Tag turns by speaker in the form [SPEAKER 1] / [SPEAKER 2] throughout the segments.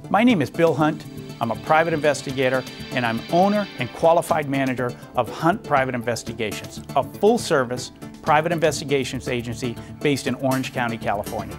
[SPEAKER 1] My name is Bill Hunt. I'm a private investigator, and I'm owner and qualified manager of Hunt Private Investigations, a full-service private investigations agency based in Orange County, California.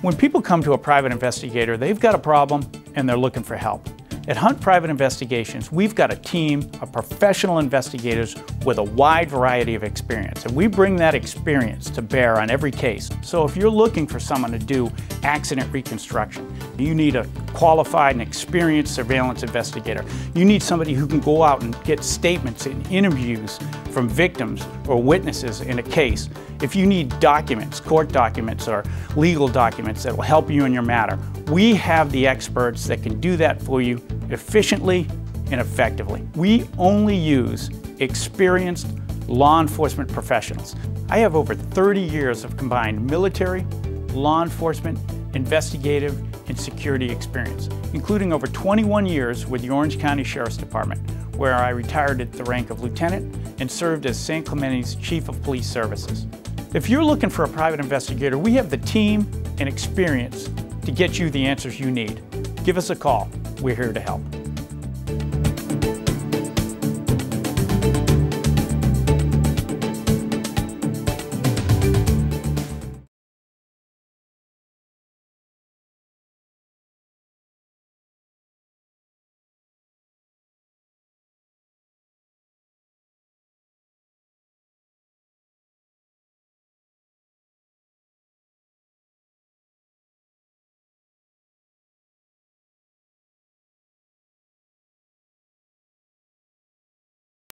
[SPEAKER 1] When people come to a private investigator, they've got a problem and they're looking for help. At Hunt Private Investigations, we've got a team of professional investigators with a wide variety of experience, and we bring that experience to bear on every case. So if you're looking for someone to do accident reconstruction, you need a qualified and experienced surveillance investigator. You need somebody who can go out and get statements and interviews from victims or witnesses in a case. If you need documents, court documents or legal documents that will help you in your matter, we have the experts that can do that for you efficiently and effectively. We only use experienced law enforcement professionals. I have over 30 years of combined military, law enforcement, investigative, and security experience, including over 21 years with the Orange County Sheriff's Department, where I retired at the rank of lieutenant and served as San Clemente's Chief of Police Services. If you're looking for a private investigator, we have the team and experience to get you the answers you need. Give us a call. We're here to help.